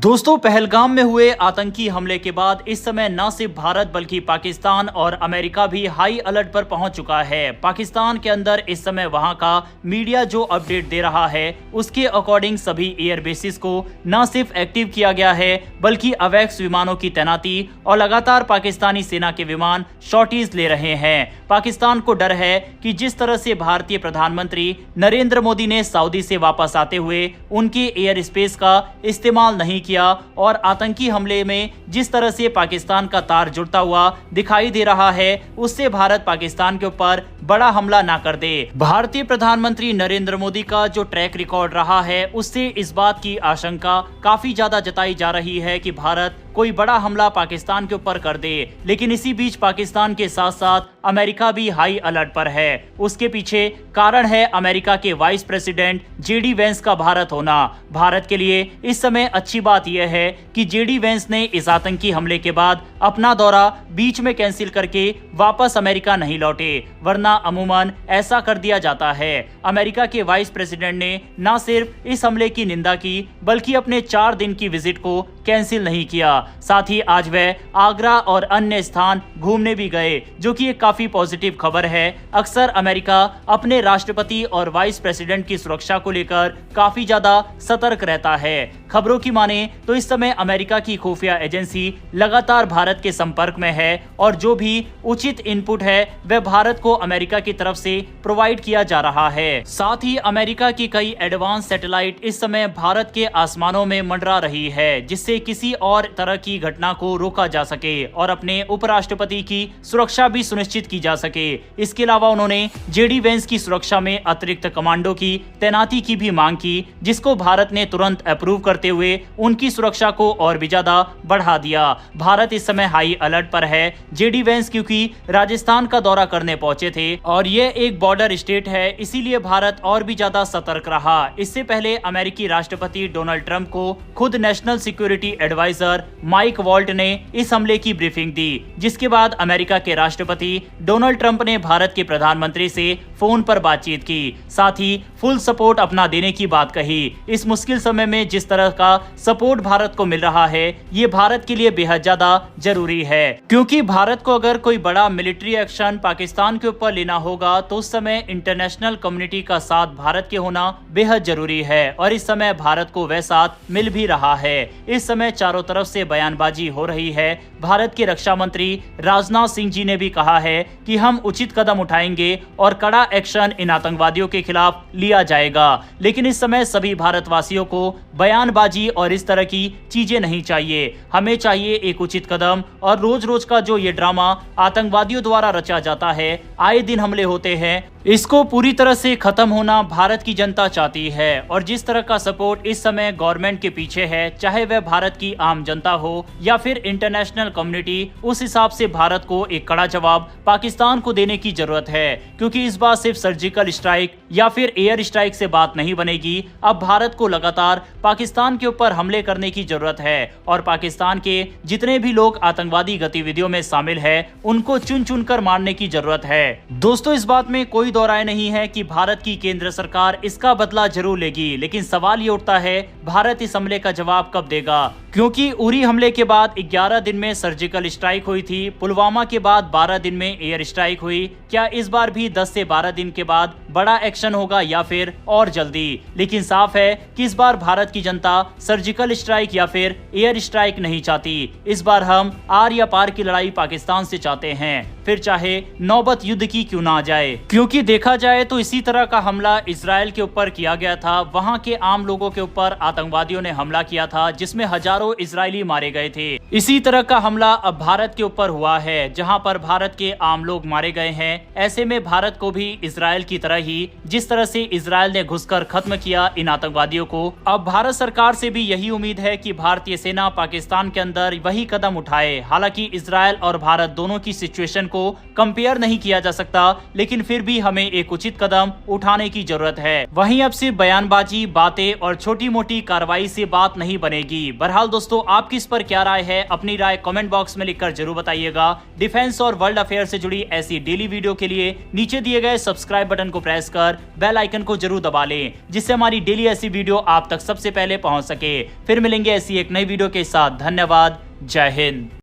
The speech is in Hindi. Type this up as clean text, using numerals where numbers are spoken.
दोस्तों, पहलगाम में हुए आतंकी हमले के बाद इस समय न सिर्फ भारत बल्कि पाकिस्तान और अमेरिका भी हाई अलर्ट पर पहुंच चुका है। पाकिस्तान के अंदर इस समय वहां का मीडिया जो अपडेट दे रहा है उसके अकॉर्डिंग सभी एयर बेसिस को न सिर्फ एक्टिव किया गया है बल्कि अवैक्स विमानों की तैनाती और लगातार पाकिस्तानी सेना के विमान शॉर्टीज ले रहे हैं। पाकिस्तान को डर है कि जिस तरह से भारतीय प्रधानमंत्री नरेंद्र मोदी ने सऊदी से वापस आते हुए उनके एयर स्पेस का इस्तेमाल नहीं किया और आतंकी हमले में जिस तरह से पाकिस्तान का तार जुड़ता हुआ दिखाई दे रहा है, उससे भारत पाकिस्तान के ऊपर बड़ा हमला ना कर दे। भारतीय प्रधानमंत्री नरेंद्र मोदी का जो ट्रैक रिकॉर्ड रहा है उससे इस बात की आशंका काफी ज्यादा जताई जा रही है कि भारत कोई बड़ा हमला पाकिस्तान के ऊपर कर दे। लेकिन इसी बीच पाकिस्तान के साथ साथ अमेरिका भी हाई अलर्ट पर है। उसके पीछे कारण है अमेरिका के वाइस प्रेसिडेंट जेडी वेंस का भारत होना। भारत के लिए इस समय अच्छी बात यह है कि जेडी वेंस ने इस आतंकी हमले के बाद अपना दौरा बीच में कैंसिल करके वापस अमेरिका नहीं लौटे, वरना अमूमन ऐसा कर दिया जाता है। अमेरिका के वाइस प्रेसिडेंट ने न सिर्फ इस हमले की निंदा की बल्कि अपने 4 दिन की विजिट को कैंसिल नहीं किया। साथ ही आज वह आगरा और अन्य स्थान घूमने भी गए, जो कि एक काफी पॉजिटिव खबर है। अक्सर अमेरिका अपने राष्ट्रपति और वाइस प्रेसिडेंट की सुरक्षा को लेकर काफी ज्यादा सतर्क रहता है। खबरों की माने तो इस समय अमेरिका की खुफिया एजेंसी लगातार भारत के संपर्क में है और जो भी उचित इनपुट है वह भारत को अमेरिका की तरफ से प्रोवाइड किया जा रहा है। साथ ही अमेरिका की कई एडवांस सैटेलाइट इस समय भारत के आसमानों में मंडरा रही है, जिससे किसी और तरह की घटना को रोका जा सके और अपने उपराष्ट्रपति की सुरक्षा भी सुनिश्चित की जा सके। इसके अलावा उन्होंने जेडी वेंस की सुरक्षा में अतिरिक्त कमांडो की तैनाती की भी मांग की, जिसको भारत ने तुरंत अप्रूव करते हुए उनकी सुरक्षा को और भी ज्यादा बढ़ा दिया। भारत इस समय हाई अलर्ट पर है। जेडी वेंस क्योंकि राजस्थान का दौरा करने पहुंचे थे और यह एक बॉर्डर स्टेट है, इसीलिए भारत और भी ज्यादा सतर्क रहा। इससे पहले अमेरिकी राष्ट्रपति डोनाल्ड ट्रंप को खुद national security adviser Mike Waltz ने इस हमले की ब्रीफिंग दी, जिसके बाद अमेरिका के राष्ट्रपति डोनाल्ड ट्रंप ने भारत के प्रधानमंत्री से फोन पर बातचीत की, साथ ही फुल सपोर्ट अपना देने की बात कही। इस मुश्किल समय में जिस तरह का सपोर्ट भारत को मिल रहा है ये भारत के लिए बेहद ज्यादा जरूरी है, क्योंकि भारत को अगर कोई बड़ा मिलिट्री एक्शन पाकिस्तान के ऊपर लेना होगा तो उस समय इंटरनेशनल कम्युनिटी का साथ भारत के होना बेहद जरूरी है और इस समय भारत को वह साथ मिल भी रहा है। इस समय चारों तरफ से बयानबाजी हो रही है। भारत के रक्षा मंत्री राजनाथ सिंह जी ने भी कहा है कि हम उचित कदम उठाएंगे और कड़ा एक्शन इन आतंकवादियों के खिलाफ लिया जाएगा। लेकिन इस समय सभी भारतवासियों को बयानबाजी और इस तरह की चीजें नहीं चाहिए। हमें चाहिए एक उचित कदम और रोज रोज का जो ये ड्रामा आतंकवादियों द्वारा रचा जाता है, आए दिन हमले होते हैं, इसको पूरी तरह से खत्म होना भारत की जनता चाहती है। और जिस तरह का सपोर्ट इस समय गवर्नमेंट के पीछे है, चाहे वह भारत की आम जनता हो या फिर इंटरनेशनल कम्युनिटी, उस हिसाब से भारत को एक कड़ा जवाब पाकिस्तान को देने की जरूरत है, क्योंकि इस बार सिर्फ सर्जिकल स्ट्राइक या फिर एयर स्ट्राइक से बात नहीं बनेगी। अब भारत को लगातार पाकिस्तान के ऊपर हमले करने की जरूरत है और पाकिस्तान के जितने भी लोग आतंकवादी गतिविधियों में शामिल है उनको चुन चुन कर मारने की जरूरत है। दोस्तों, इस बात में कोई दो राय नहीं है कि भारत की केंद्र सरकार इसका बदला जरूर लेगी, लेकिन सवाल ये उठता है भारत इस हमले का जवाब कब देगा, क्योंकि उरी हमले के बाद 11 दिन में सर्जिकल स्ट्राइक हुई थी, पुलवामा के बाद 12 दिन में एयर स्ट्राइक हुई। क्या इस बार भी 10 से 12 दिन के बाद बड़ा एक्शन होगा या फिर और जल्दी? लेकिन साफ है कि इस बार भारत की जनता सर्जिकल स्ट्राइक या फिर एयर स्ट्राइक नहीं चाहती। इस बार हम आर या पार की लड़ाई पाकिस्तान से चाहते हैं, फिर चाहे नौबत युद्ध की क्यों ना आ जाए। क्योंकि देखा जाए तो इसी तरह का हमला इजराइल के ऊपर किया गया था। वहां के आम लोगों के ऊपर आतंकवादियों ने हमला किया था, जिसमें हजारों इजरायली मारे गए थे। इसी तरह का हमला अब भारत के ऊपर हुआ है, जहां पर भारत के आम लोग मारे गए हैं। ऐसे में भारत को भी इजराइल की तरह ही, जिस तरह से इजराइल ने घुसकर खत्म किया इन आतंकवादियों को, अब भारत सरकार से भी यही उम्मीद है कि भारतीय सेना पाकिस्तान के अंदर वही कदम उठाए। हालांकि इजराइल और भारत दोनों की सिचुएशन को कंपेयर नहीं किया जा सकता, लेकिन फिर भी हमें एक उचित कदम उठाने की जरूरत है। वहीं अब सिर्फ बयानबाजी, बातें और छोटी मोटी कार्रवाई से बात नहीं बनेगी। बहरहाल दोस्तों, आपकी इस पर क्या राय है? अपनी राय कमेंट बॉक्स में लिखकर जरूर बताइएगा। डिफेंस और वर्ल्ड अफेयर से जुड़ी ऐसी डेली वीडियो के लिए नीचे दिए गए सब्सक्राइब बटन को प्रेस प्रेस कर बेल आइकन को जरूर दबा लें, जिससे हमारी डेली ऐसी वीडियो आप तक सबसे पहले पहुंच सके। फिर मिलेंगे ऐसी एक नई वीडियो के साथ। धन्यवाद। जय हिंद।